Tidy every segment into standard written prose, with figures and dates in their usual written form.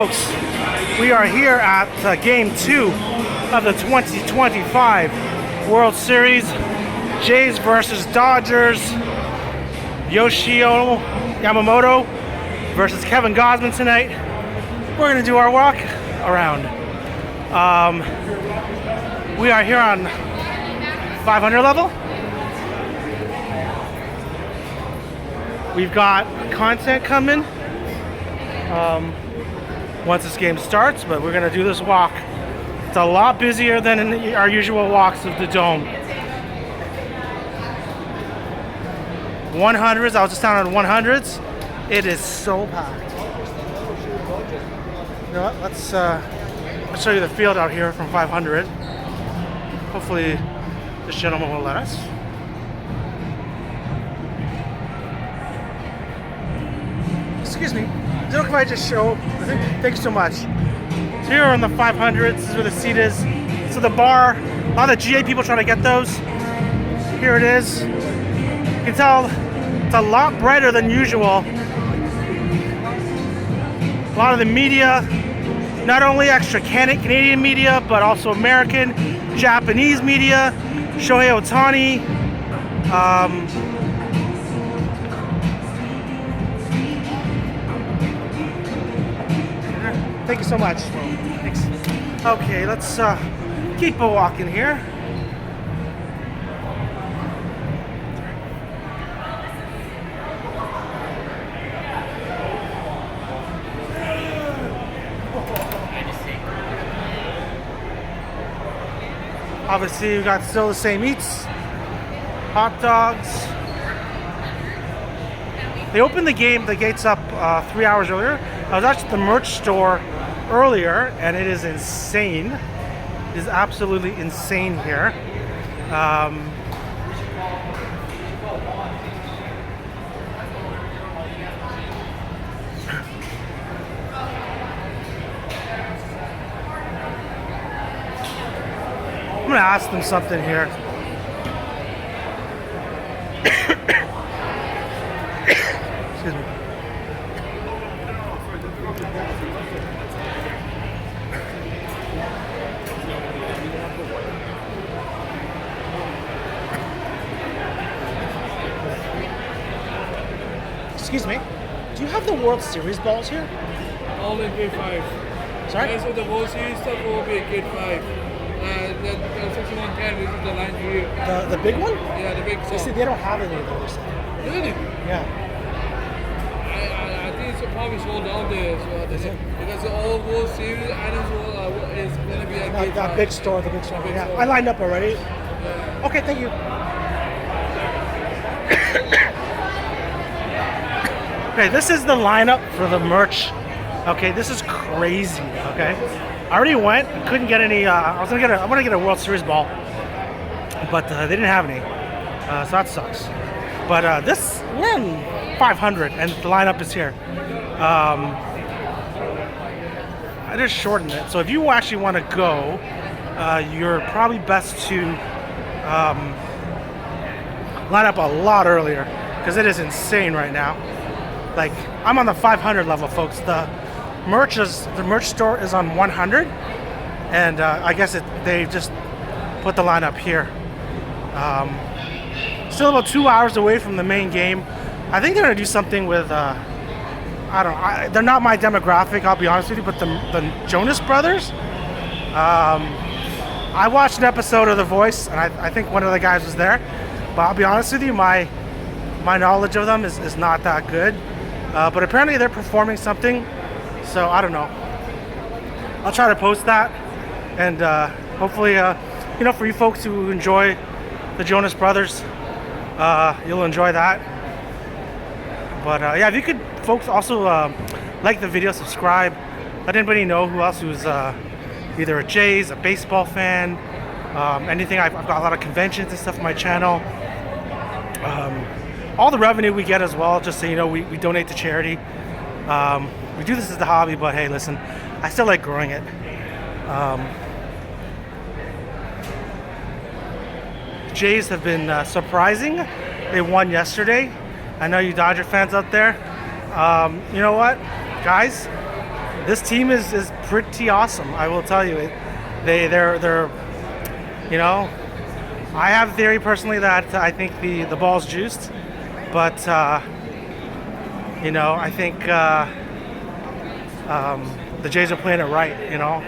Folks, we are here at Game 2 of the 2025 World Series. Jays versus Dodgers. Yoshio Yamamoto versus Kevin Gausman tonight. We're going to do our walk around. We are here on 500 level. We've got content coming once this game starts, but we're gonna do this walk. It's a lot busier than in our usual walks of the Dome. 100s, I was just down on 100s. It is so packed. You know what, let's show you the field out here from 500. Hopefully this gentleman will let us. Excuse me. Is it okay if I just show? Thanks so much. So here on the 500s, this is where the seat is. So the bar, a lot of the GA people trying to get those. Here it is. You can tell it's a lot brighter than usual. A lot of the media, not only extra Canadian media, but also American, Japanese media. Shohei Ohtani. Thank you so much. Thanks. Okay, let's keep a walking here. Obviously, we've got still the same eats. Hot dogs. They opened the gates up 3 hours earlier. I was actually at the merch store earlier, and it is insane. It is absolutely insane here. I'm gonna ask them something here. Excuse me. Excuse me, do you have the World Series balls here? All in Gate 5. Sorry? So the World Series stuff will be at Gate 5. The 6110 is the line here. The big one? Yeah, the big You stuff. see, they don't have any of those. Really? Yeah. I think it's probably sold out there. So because the all World Series items is going to be at Gate 5. That big store, the big store. Big Yeah, store. I lined up already. Yeah. Okay, thank you. Okay, this is the lineup for the merch. Okay, this is crazy. Okay, I already went. Couldn't get any. I want to get a World Series ball, but they didn't have any. So that sucks. But we're in 500, and the lineup is here. I just shortened it. So if you actually want to go, you're probably best to line up a lot earlier because it is insane right now. Like, I'm on the 500 level, folks. The merch store is on 100, and I guess they just put the line up here. Still about 2 hours away from the main game. I think they're gonna do something with I don't know. They're not my demographic, I'll be honest with you, but the Jonas Brothers. I watched an episode of The Voice, and I think one of the guys was there. But I'll be honest with you, my knowledge of them is not that good. But apparently they're performing something, so I don't know. I'll try to post that, and hopefully, for you folks who enjoy the Jonas Brothers, you'll enjoy that. But yeah, if you could, folks, also like the video, subscribe, let anybody know who else who's either a Jays, a baseball fan, anything. I've got a lot of conventions and stuff on my channel. All the revenue we get as well, just so you know, we donate to charity. We do this as a hobby, but hey, listen, I still like growing it. Jays have been surprising. They won yesterday. I know you Dodger fans out there. You know what, guys? this team is pretty awesome. I will tell you it. They're you know, I have a theory personally that I think the ball's juiced, but you know, I think the Jays are playing it right. You know,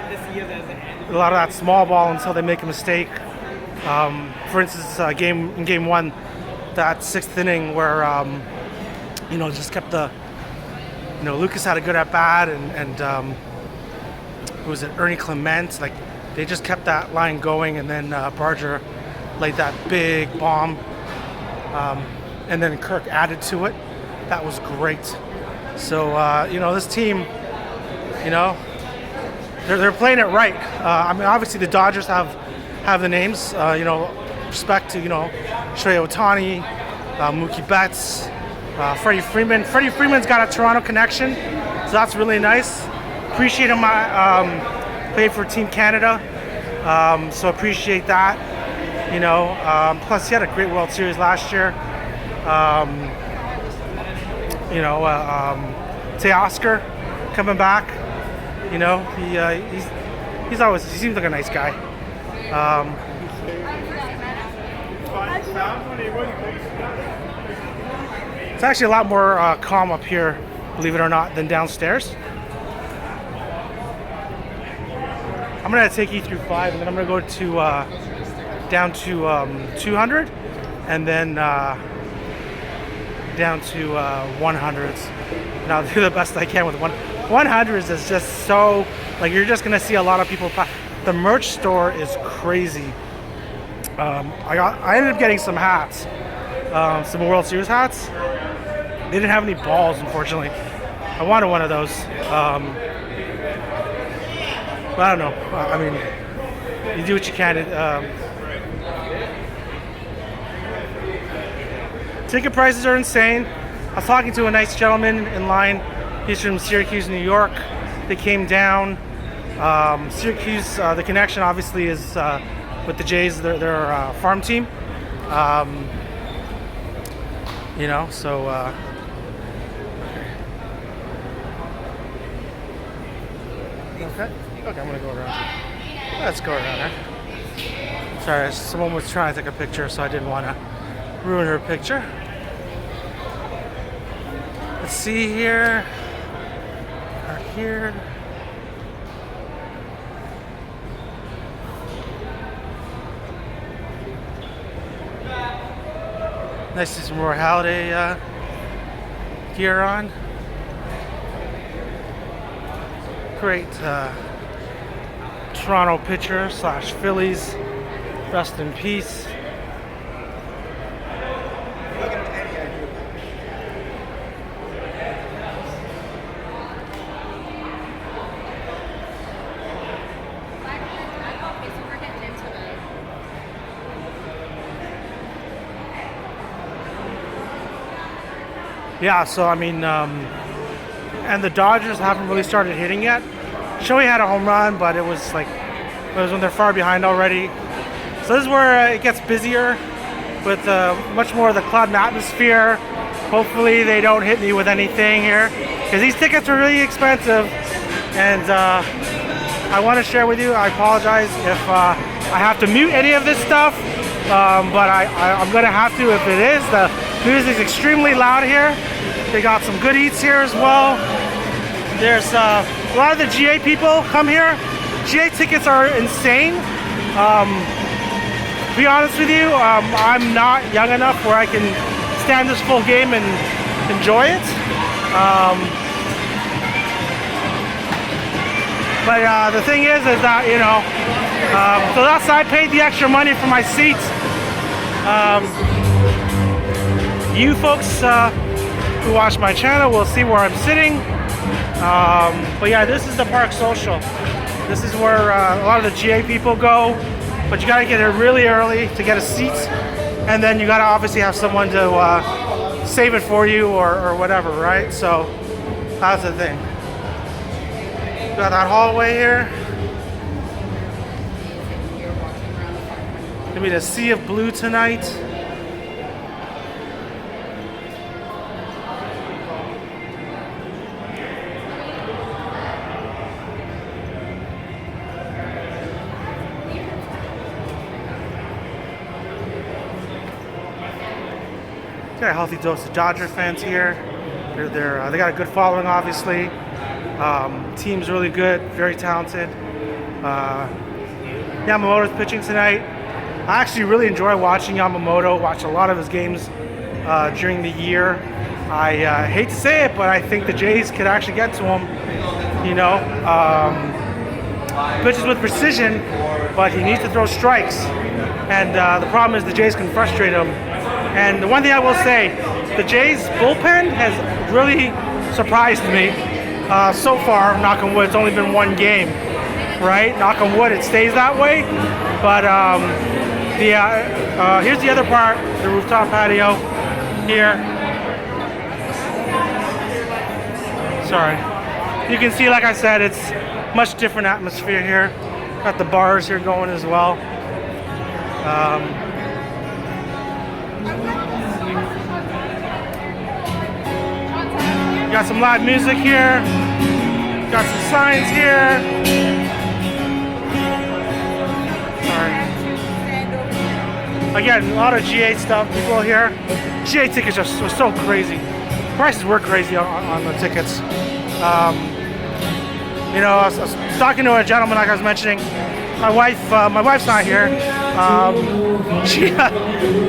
a lot of that small ball until they make a mistake. For instance, in game one, that sixth inning where you know, just kept the, you know, Lucas had a good at bat, and who was it, Ernie Clement, like they just kept that line going, and then Barger laid that big bomb, and then Kirk added to it. That was great. So you know, this team, you know, they're playing it right. I mean, obviously the Dodgers have the names. You know, respect to, you know, Shohei Ohtani, Mookie Betts, Freddie Freeman. Freddie Freeman's got a Toronto connection, so that's really nice. Appreciate him. Played for Team Canada, so appreciate that. You know, plus he had a great World Series last year. You know, Teoscar coming back. You know, he seems like a nice guy. It's actually a lot more calm up here, believe it or not, than downstairs. I'm gonna take you through 5, and then I'm gonna go to down to 200, and then down to 100s. And I'll do the best I can with 100s. Is just so, like, you're just gonna see a lot of people. The merch store is crazy. I ended up getting some hats, some World Series hats. They didn't have any balls, unfortunately. I wanted one of those. But I don't know. I mean, you do what you can. Ticket prices are insane. I was talking to a nice gentleman in line. He's from Syracuse, New York. They came down. Syracuse, the connection obviously is with the Jays, their farm team. You know, so okay, I'm gonna go around. Let's go around there. Sorry, someone was trying to take a picture, so I didn't want to ruin her picture. Let's see here. Here. Nice to see some more holiday gear on. Great Toronto pitcher / Phillies. Rest in peace. Yeah, so I mean, and the Dodgers haven't really started hitting yet. Shohei had a home run, but it was when they're far behind already. So this is where it gets busier with much more of the club atmosphere. Hopefully they don't hit me with anything here, because these tickets are really expensive. And I want to share with you, I apologize if I have to mute any of this stuff, but I'm going to have to if it is. The music is extremely loud here. They got some good eats here as well. There's a lot of the GA people come here. GA tickets are insane. To be honest with you, I'm not young enough where I can stand this full game and enjoy it. But the thing is that, you know, so that's, I paid the extra money for my seats. You folks who watch my channel will see where I'm sitting. But yeah, this is the Park Social. This is where a lot of the GA people go, but you gotta get here really early to get a seat, and then you gotta obviously have someone to save it for you or whatever, right? So that's the thing. Got that hallway here. Gonna be the sea of blue tonight. Got a healthy dose of Dodger fans here. They got a good following, obviously. Team's really good, very talented. Yamamoto's pitching tonight. I actually really enjoy watching Yamamoto. Watched a lot of his games during the year. I hate to say it, but I think the Jays could actually get to him. You know, pitches with precision, but he needs to throw strikes. And the problem is the Jays can frustrate him. And the one thing I will say, the Jays bullpen has really surprised me so far. Knock on wood, it's only been one game, right? Knock on wood, it stays that way. But here's the other part, the rooftop patio here. Sorry. You can see, like I said, it's much different atmosphere here. Got the bars here going as well. Got some live music here. Got some signs here. Sorry. Again, a lot of GA stuff. People here. GA tickets are so crazy. Prices were crazy on the tickets. You know, I was talking to a gentleman, like I was mentioning. My wife's not here.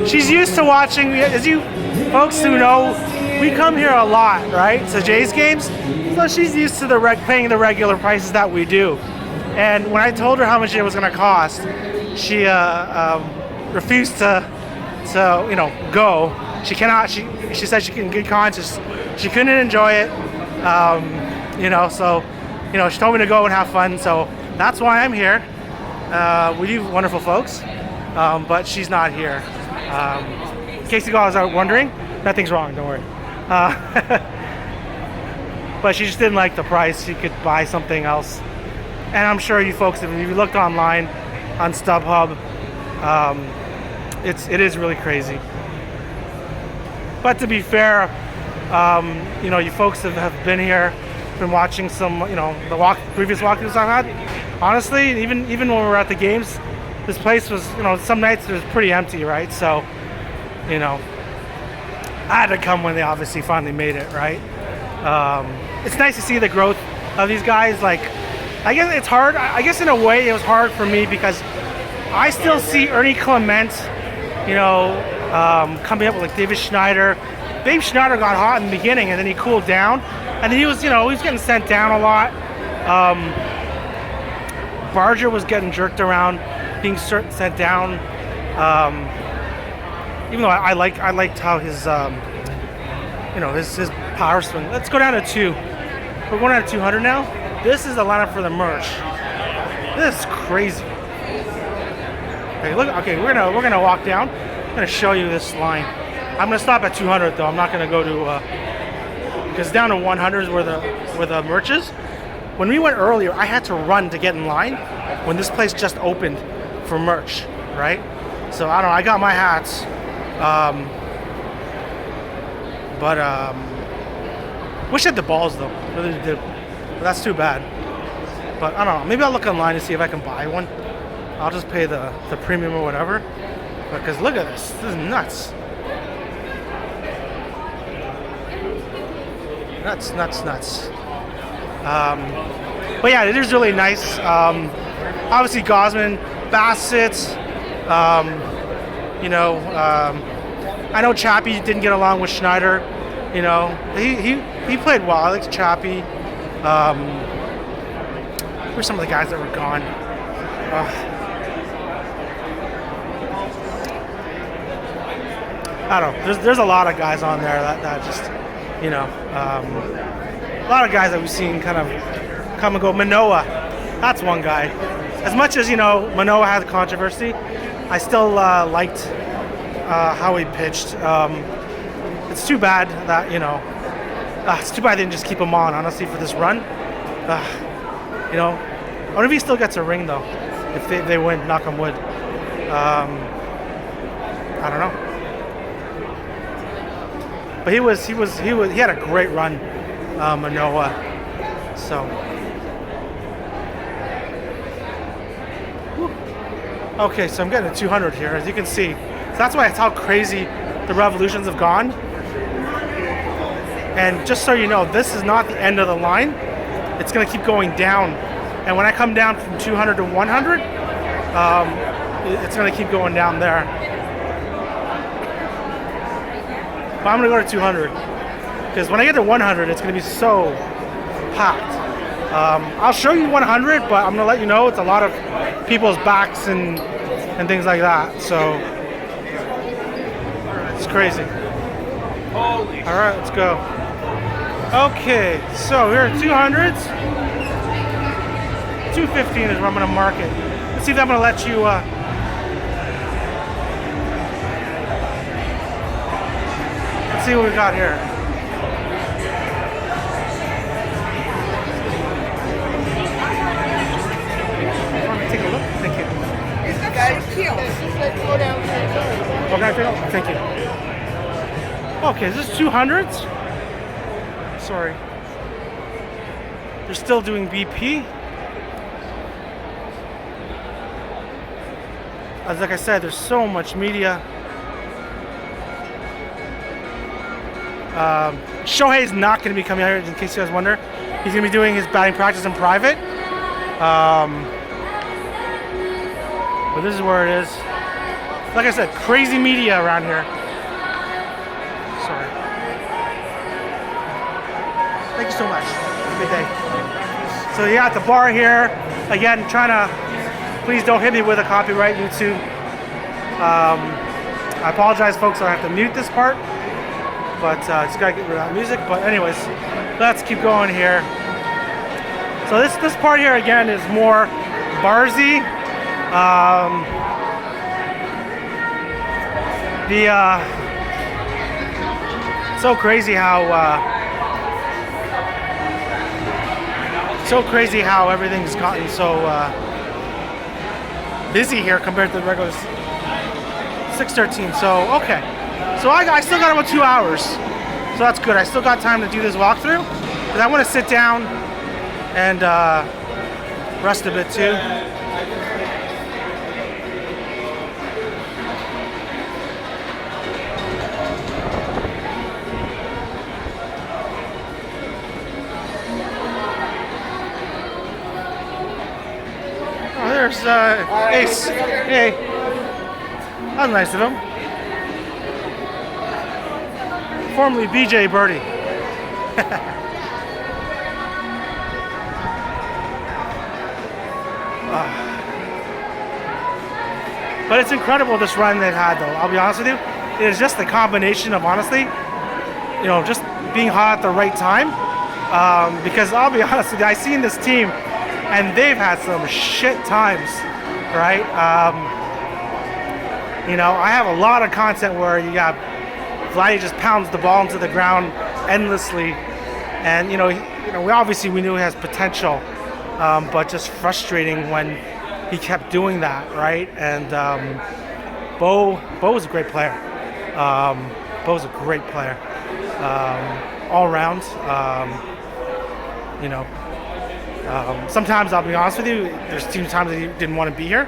She's used to watching. As you folks who know, we come here a lot, right? To Jays games, so she's used to paying the regular prices that we do. And when I told her how much it was going to cost, she refused to go. She cannot. She said she can get conscious. She couldn't enjoy it. So she told me to go and have fun. So that's why I'm here. We do wonderful folks, but she's not here. In case you guys are wondering, nothing's wrong. Don't worry. But she just didn't like the price. She could buy something else. And I'm sure you folks, if you looked online on StubHub, it is really crazy. But to be fair, you folks have been here, been watching some, the previous walkthroughs I've had. Honestly, even when we were at the games, this place was, some nights it was pretty empty, right? So, I had to come when they obviously finally made it, right? It's nice to see the growth of these guys. Like, I guess it's hard. I guess in a way it was hard for me because I still see Ernie Clement, coming up with like David Schneider. Babe Schneider got hot in the beginning and then he cooled down. And then he was getting sent down a lot. Barger was getting jerked around, being sent down. Even though I liked how his his power swing. Let's go down to 2. We're going down to 200 now. This is the lineup for the merch. This is crazy. Okay, look. Okay, we're gonna walk down. I'm gonna show you this line. I'm gonna stop at 200 though. I'm not gonna go to because down to 100 is where the merch is. When we went earlier, I had to run to get in line when this place just opened for merch, right? So I don't know. I got my hats. Wish I had the balls though. Really did. But that's too bad. But I don't know. Maybe I'll look online and see if I can buy one. I'll just pay the premium or whatever. Because look at this. This is nuts. Nuts. But yeah, it is really nice. Obviously, Gosman, Bassett. I know Chappie didn't get along with Schneider. He played well. I liked Chappie. Where's some of the guys that were gone? I don't know. There's a lot of guys on there that just, a lot of guys that we've seen kind of come and go. Manoah, that's one guy. As much as, Manoah had controversy, I still liked how he pitched. It's too bad that, it's too bad they didn't just keep him on, honestly, for this run. I wonder if he still gets a ring, though, if they win, knock on wood. I don't know. But he had a great run, Manoah. So. Whew. Okay, so I'm getting to 200 here, as you can see. So that's why it's how crazy the revolutions have gone. And just so you know, this is not the end of the line. It's going to keep going down. And when I come down from 200 to 100, it's going to keep going down there. But I'm going to go to 200. Because when I get to 100, it's going to be so packed. I'll show you 100, but I'm going to let you know it's a lot of people's backs and things like that. So it's crazy. All right, let's go. Okay, so here are 200s. 215 is where I'm going to mark it. Let's see if I'm going to let you. Let's see what we got here. Take a look. Thank you. Okay, thank you. Okay, is this 200s? Sorry. They're still doing BP. As like I said, there's so much media. Shohei's not going to be coming out here, in case you guys wonder. He's going to be doing his batting practice in private. But this is where it is. Like I said, crazy media around here. Sorry. Thank you so much. Have a good day. So yeah, at the bar here, again, trying to, please don't hit me with a copyright, YouTube. I apologize, folks, I have to mute this part, but just gotta get rid of that music. But anyways, let's keep going here. So this part here again is more barsy. So crazy how everything's gotten so busy here compared to the regular 6:13. So okay, so I still got about 2 hours, so that's good. I still got time to do this walkthrough, because I want to sit down and rest a bit too. There's Ace. Hey. That was nice of him. Formerly BJ Birdie. But it's incredible, this run they've had, though. I'll be honest with you. It is just the combination of, honestly, you know, just being hot at the right time. Because I'll be honest with you, I've seen this team, and they've had some shit times, right? You know, I have a lot of content where you got Vladdy just pounds the ball into the ground endlessly, and you know, we knew he has potential, but just frustrating when he kept doing that, right? And Bo was a great player. Bo's a great player, all around. You know. Sometimes, I'll be honest with you, there's times that he didn't want to be here.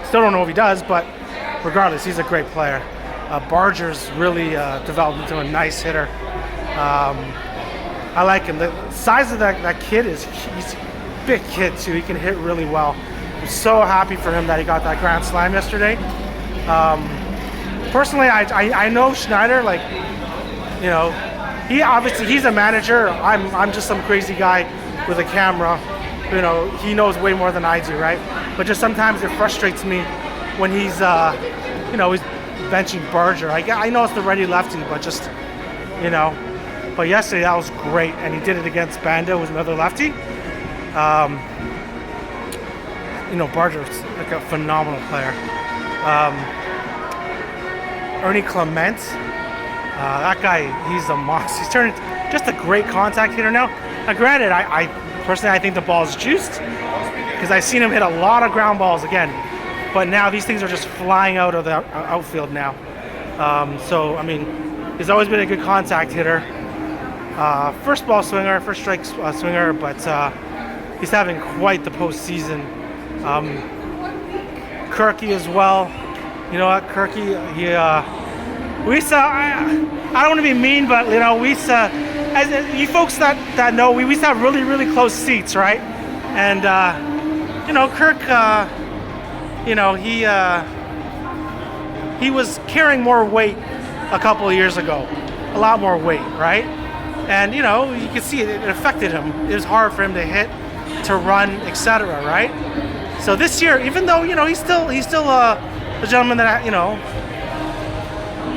Still don't know if he does, but regardless, he's a great player. Barger's really developed into a nice hitter. I like him. The size of that kid he's a big kid too. He can hit really well. I'm so happy for him that he got that grand slam yesterday. Personally, I know Schneider, like, you know, he's a manager. I'm just some crazy guy with a camera. You know, he knows way more than I do, right? But just sometimes it frustrates me when he's, you know, he's benching Barger. I know it's the righty lefty, but just, you know. But yesterday that was great, and he did it against Banda, who's another lefty. You know, Barger's like a phenomenal player. Ernie Clement. That guy, he's a monster. He's turned just a great contact hitter now. Now, granted, I personally think the ball's juiced, because I've seen him hit a lot of ground balls again. But now these things are just flying out of the outfield now. So, I mean, he's always been a good contact hitter. First ball swinger, first strike swinger, but he's having quite the postseason. Kirky as well. You know what, Kirky, we used to, I don't want to be mean, but you know, we used to, as you folks that know, we used to have really, really close seats, right? And you know, Kirk, you know, he was carrying more weight a couple of years ago, a lot more weight, right? And you know, you can see it affected him. It was hard for him to hit, to run, etc., right? So this year, even though you know he's still a gentleman that, you know,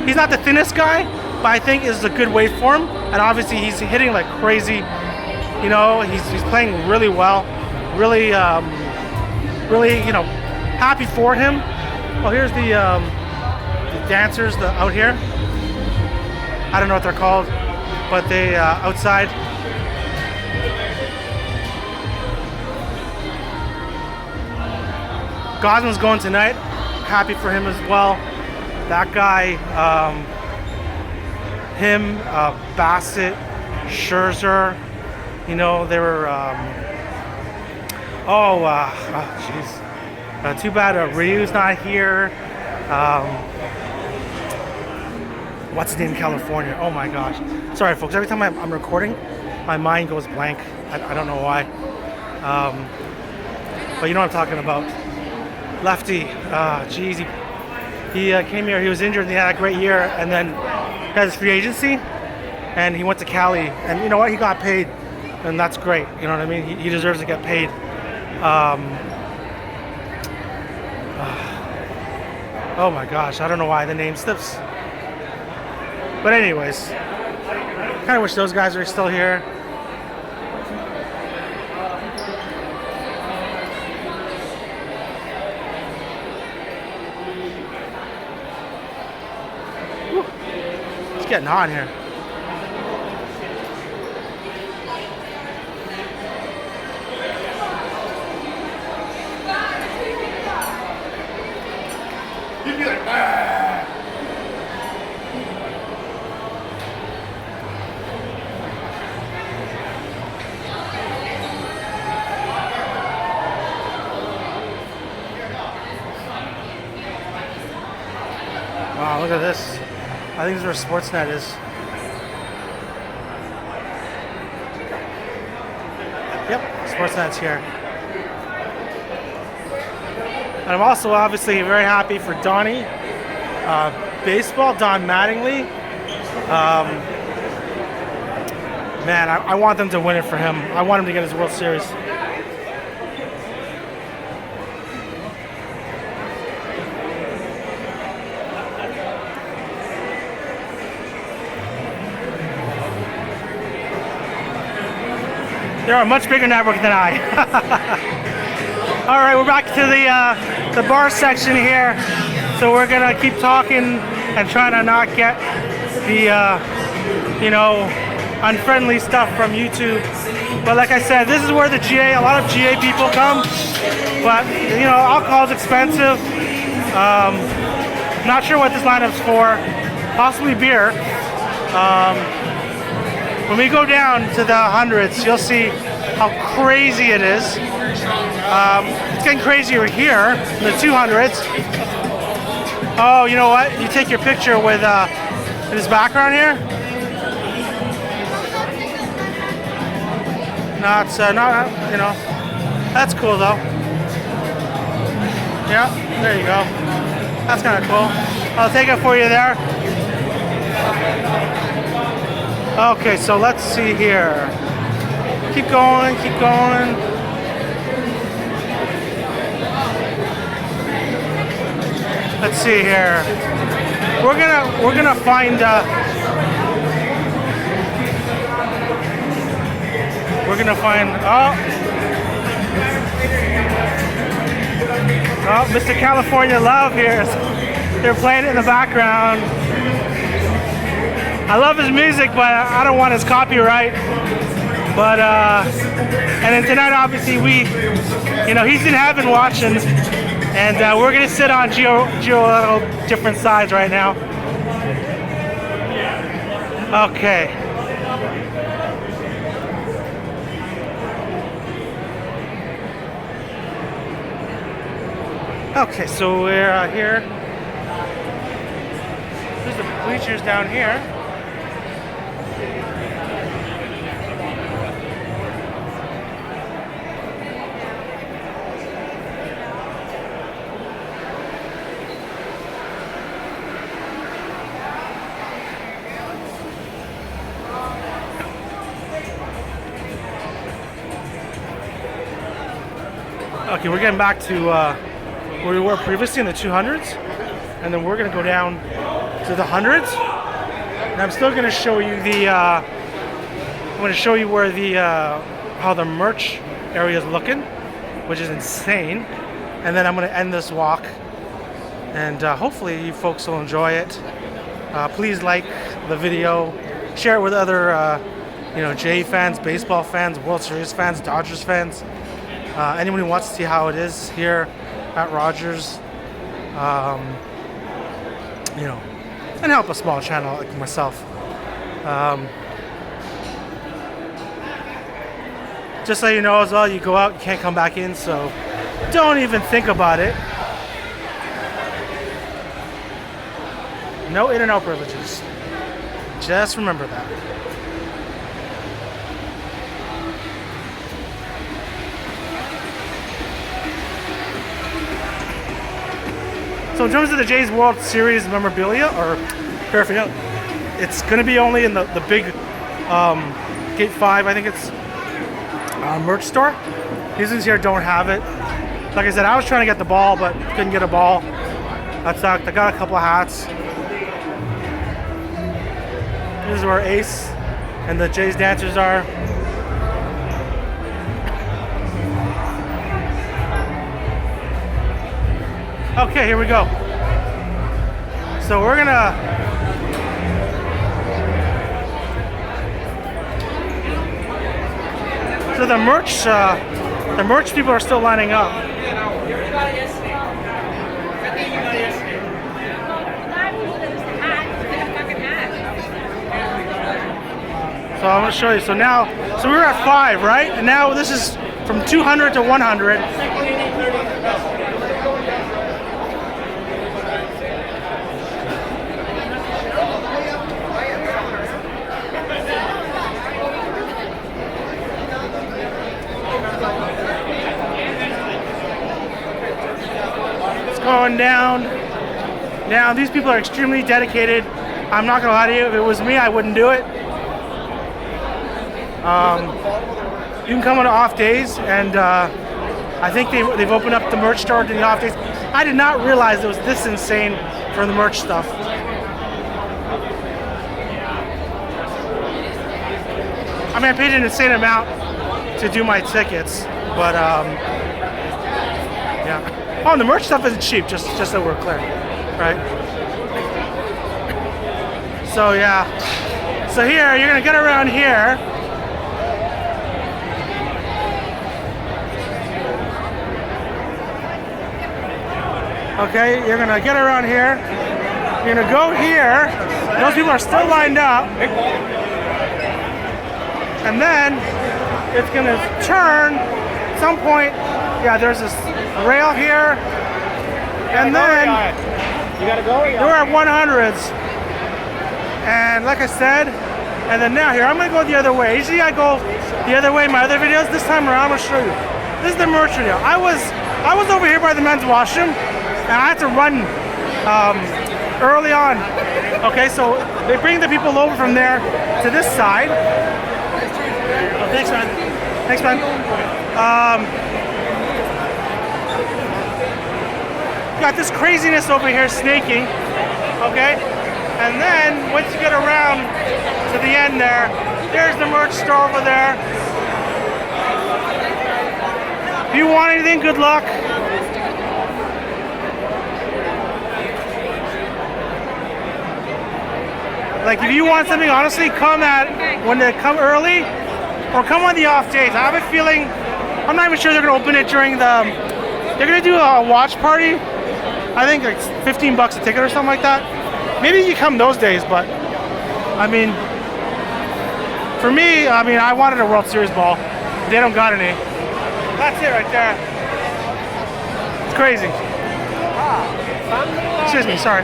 he's not the thinnest guy, but I think is a good weight for him. And obviously he's hitting like crazy. You know, he's playing really well. Really, really, you know, happy for him. Well, here's the dancers out here. I don't know what they're called, but they outside. Gosman's going tonight. Happy for him as well. That guy, him, Bassett, Scherzer, you know, they were, jeez. Too bad Ryu's not here. What's his name in California? Oh my gosh. Sorry, folks. Every time I'm recording, my mind goes blank. I don't know why. But you know what I'm talking about. Lefty. Geez, he came here. He was injured and he had a great year, and then had his free agency, and he went to Cali. And you know what? He got paid, and that's great. You know what I mean? He deserves to get paid. Oh my gosh, I don't know why the name slips. But anyways, kind of wish those guys were still here. Whew. It's getting hot in here. Wow, look at this. I think this is where Sportsnet is. Yep, Sportsnet's here. And I'm also obviously very happy for Donnie. Baseball, Don Mattingly. Man, I want them to win it for him. I want him to get his World Series. They're a much bigger network than I. All right, we're back to the bar section here. So we're gonna keep talking and trying to not get the you know, unfriendly stuff from YouTube. But like I said, this is where a lot of GA people come. But you know, alcohol's expensive. Not sure what this lineup's for. Possibly beer. When we go down to the hundreds, you'll see how crazy it is. It's getting crazier here in the 200s. Oh, you know what? You take your picture with this background here. No, it's not, you know. That's cool though. Yeah, there you go. That's kind of cool. I'll take it for you there. Okay, so let's see here. Keep going, keep going. Let's see here. We're gonna find oh, Mr. California Love here. They're playing it in the background. I love his music, but I don't want his copyright. But and then tonight, obviously, he's in heaven watching, and we're gonna sit on geo different sides right now. Okay. Okay, so we're here. bleachers down here. Okay, we're getting back to where we were previously in the 200s, and then we're gonna go down to the hundreds. And I'm still gonna show you the. I'm gonna show you where the how the merch area is looking, which is insane. And then I'm gonna end this walk, and hopefully you folks will enjoy it. Please like the video, share it with other, Jay fans, baseball fans, World Series fans, Dodgers fans. Anyone who wants to see how it is here at Rogers, and help a small channel like myself. Just so you know as well, you go out, you can't come back in, so don't even think about it. No in and out privileges. Just remember that. So in terms of the Jays World Series memorabilia or paraphernalia, it's going to be only in the big Gate 5, I think it's merch store. These ones here don't have it. Like I said, I was trying to get the ball, but couldn't get a ball. That sucked. I got a couple of hats. This is where Ace and the Jays dancers are. Okay, here we go. So we're gonna so the merch people are still lining up. So I'm gonna show you. So we were at 5, right? And now this is from 200 to 100. Going down. Now these people are extremely dedicated. I'm not gonna lie to you, if it was me, I wouldn't do it. You can come on off days, and I think they've opened up the merch store to the off days. I did not realize it was this insane for the merch stuff. I mean, I paid an insane amount to do my tickets, but yeah. Oh, and the merch stuff isn't cheap, just so we're clear, right? So yeah. So here, you're gonna get around here. Okay, you're gonna get around here. You're gonna go here. Those people are still lined up. And then it's gonna turn at some point. Yeah, there's this rail here, and then you gotta go. We're at 100s, and like I said, and then now here I'm gonna go the other way. Usually I go the other way in my other videos. This time around, I'm gonna show you. This is the merch video. I was over here by the men's washroom, and I had to run early on. Okay, so they bring the people over from there to this side. Oh, thanks, man. Thanks, man. Got this craziness over here snaking, okay? And then once you get around to the end there's the merch store over there. If you want anything, good luck. Like if you want something, honestly, come early or come on the off days. I have a feeling, I'm not even sure they're gonna open it during they're gonna do a watch party. I think like $15 a ticket or something like that. Maybe you come those days, but I mean, for me, I wanted a World Series ball. They don't got any. That's it right there. It's crazy. Excuse me, sorry.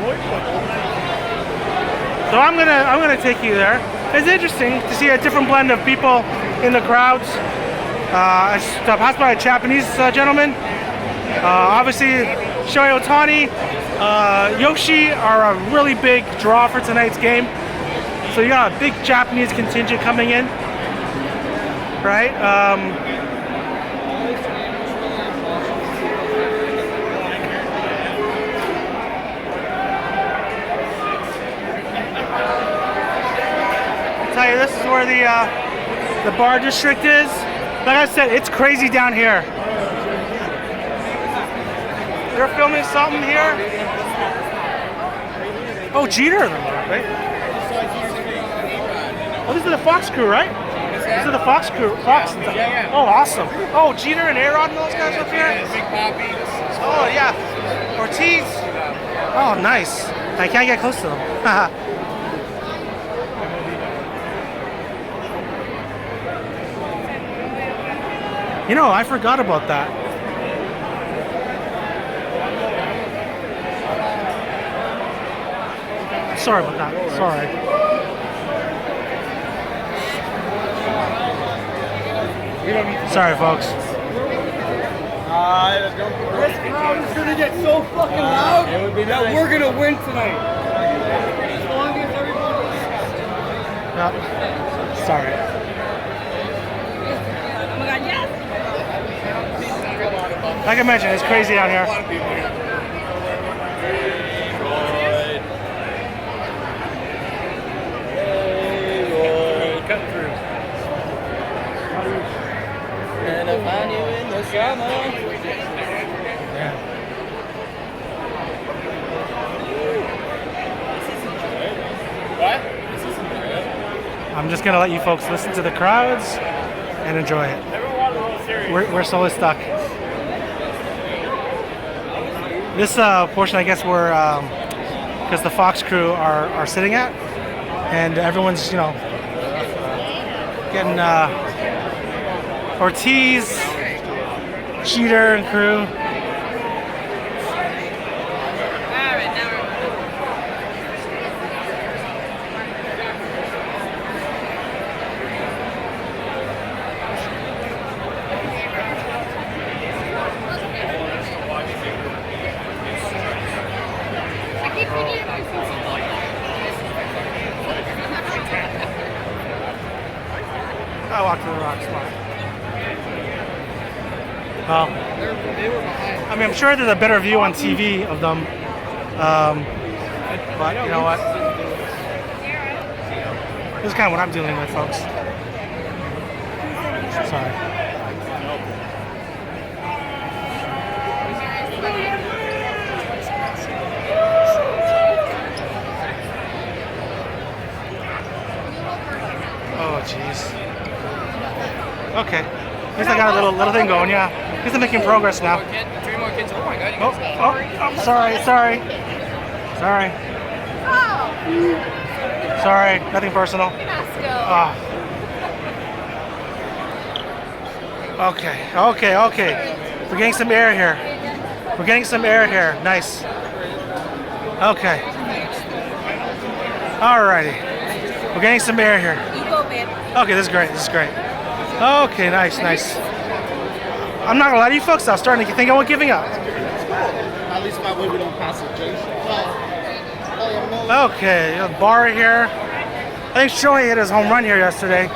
So I'm gonna take you there. It's interesting to see a different blend of people in the crowds. I passed by a Japanese gentleman. Obviously, Shohei Ohtani, Yoshi are a really big draw for tonight's game. So you got a big Japanese contingent coming in, right? I'll tell you, this is where the bar district is. Like I said, it's crazy down here. They're filming something here. Oh, Jeter. Right? Oh, this is the Fox crew, right? This is the Fox crew. Fox. Yeah. Oh, awesome. Oh, Jeter and A-Rod and those guys up here? Big Poppy. Oh, yeah. Ortiz. Oh, nice. I can't get close to them. You know, I forgot about that. Sorry about that. Sorry. Sorry, folks. This crowd is gonna get so fucking loud that we're gonna win tonight. As long as everybody. Sorry. Oh my god, yes! Like I mentioned, it's crazy out here. Cut through. And I find you in the summer. Yeah. What? I'm just gonna let you folks listen to the crowds and enjoy it. We're solely stuck. This portion, I guess, we're because the Fox crew are sitting at, and everyone's getting Ortiz, Jeter, and crew. I walked to the rock spot. Well, They were behind. I mean, I'm sure there's a better view on TV of them. But you know what? This is kind of what I'm dealing with, folks. Sorry. Oh, jeez. Okay. At least I got a little thing going, yeah. At least I'm making progress now. Three more kids. Oh my god, you Oh, sorry. Sorry, nothing personal. Ah. Okay. We're getting some air here. Nice. Okay. Alrighty. We're getting some air here. Okay, this is great. Okay, nice. I'm not gonna lie to you folks, I was starting to think I was giving up. At least that way we don't pass it, Jason. Okay, a bar here. I think Shohei hit his home run here yesterday.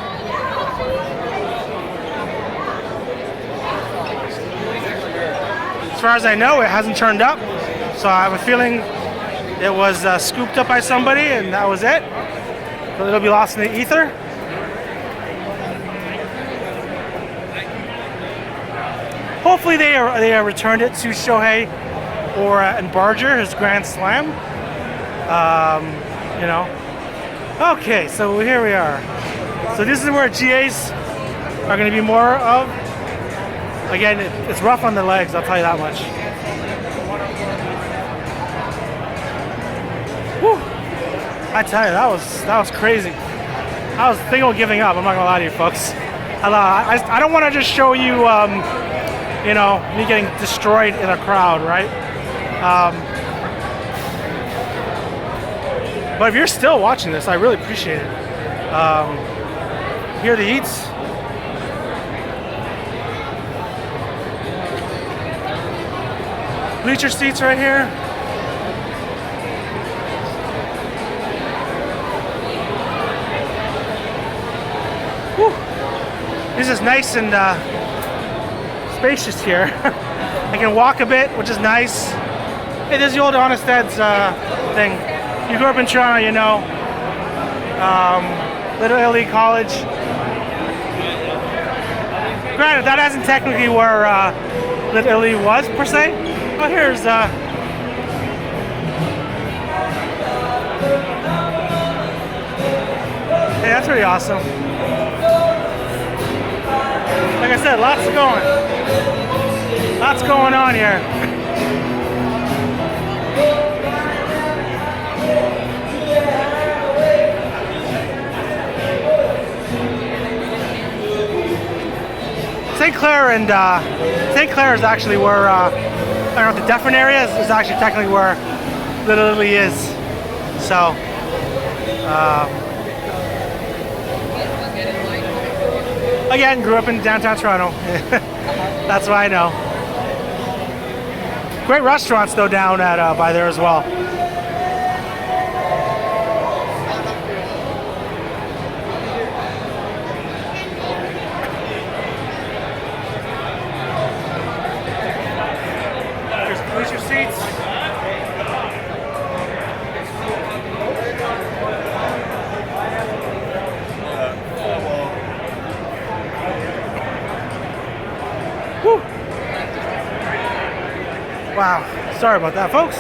As far as I know, it hasn't turned up. So I have a feeling it was scooped up by somebody and that was it. So it'll be lost in the ether. Hopefully they returned it to Shohei or and Barger, his grand slam. Okay, so here we are. So this is where GAs are going to be more of. Again, it's rough on the legs, I'll tell you that much. Whew. I tell you, that was crazy. I was thinking of giving up. I'm not gonna lie to you, folks. I don't want to just show you, me getting destroyed in a crowd, right? But if you're still watching this, I really appreciate it. Here are the eats. Bleacher seats right here. Whew. This is nice and spacious here. I can walk a bit, which is nice. Hey, this is the old Honest Ed's thing. You grew up in Toronto, you know. Little Italy College. Granted, that isn't technically where Little Italy was, per se. Oh, here's hey, that's pretty awesome. Like I said, lots going on here. St. Clair and St. Clair is actually where I don't know, the Dufferin area is actually technically where Little Italy is. So again, grew up in downtown Toronto. That's why I know. Great restaurants though down at by there as well. There's bleacher seats. Whew. Wow, sorry about that, folks.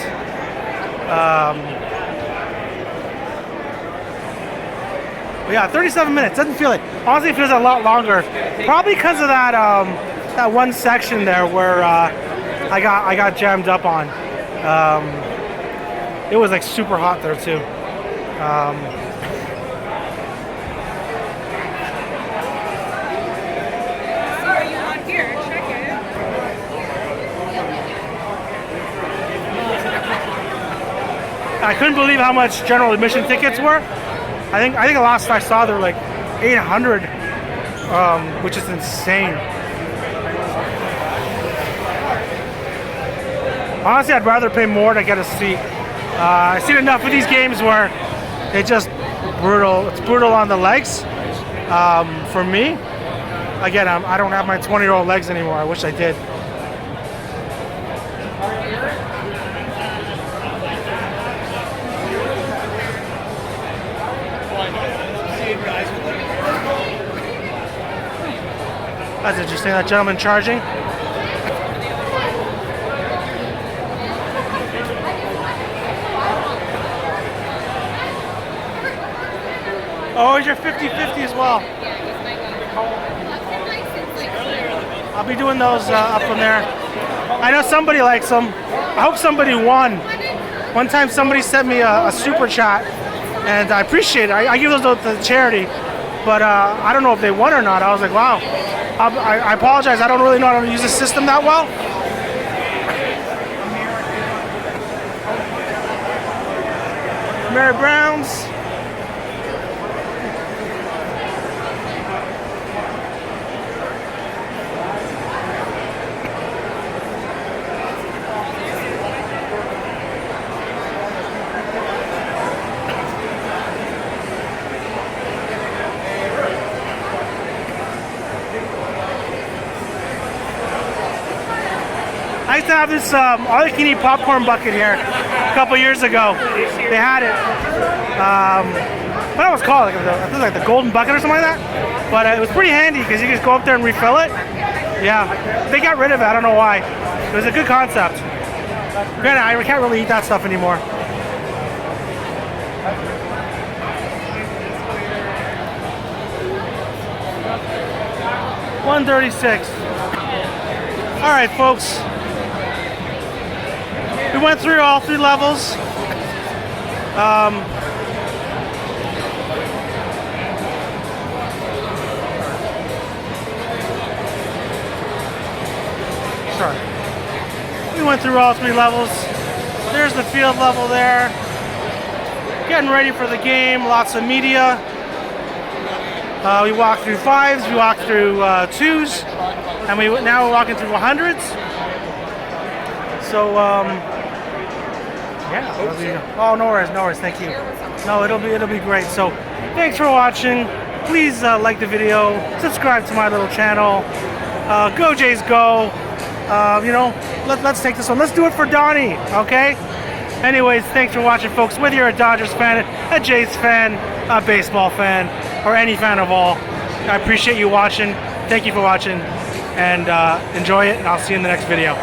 But yeah, 37 minutes. Doesn't feel it. Honestly, it feels a lot longer. Probably because of that that one section there where I got jammed up on. It was like super hot there too. I couldn't believe how much general admission tickets were. I think the last I saw they were like 800, which is insane. Honestly, I'd rather pay more to get a seat. I've seen enough of these games where it's just brutal. It's brutal on the legs. For me, again, I don't have my 20-year-old legs anymore. I wish I did. That's interesting, that gentleman charging. Oh, here's your 50-50 as well. I'll be doing those up from there. I know somebody likes them. I hope somebody won. One time somebody sent me a super chat, and I appreciate it. I give those to charity, but I don't know if they won or not. I was like, wow. I apologize. I don't really know how to use the system that well. Mary Brown's. I used to have this all-you-can-eat popcorn bucket here a couple years ago. They had it. What it was called? I think it was like the golden bucket or something like that. But it was pretty handy because you just go up there and refill it. Yeah, they got rid of it. I don't know why. It was a good concept. Granted, I can't really eat that stuff anymore. $136. All right, folks. We went through all 3 levels. Sorry. We went through all 3 levels. There's the field level there. getting ready for the game. Lots of media. We walked through 5s, we walked through 2s, and now we're walking through 100s. So yeah. Oh, no worries, thank you. No, it'll be great. So thanks for watching. Please like the video, subscribe to my little channel. Go Jays, go! You know, let's take this one. Let's do it for Donnie, okay? Anyways, thanks for watching, folks. Whether you're a Dodgers fan, a Jays fan, a baseball fan, or any fan of all, I appreciate you watching. Thank you for watching, and enjoy it, and I'll see you in the next video.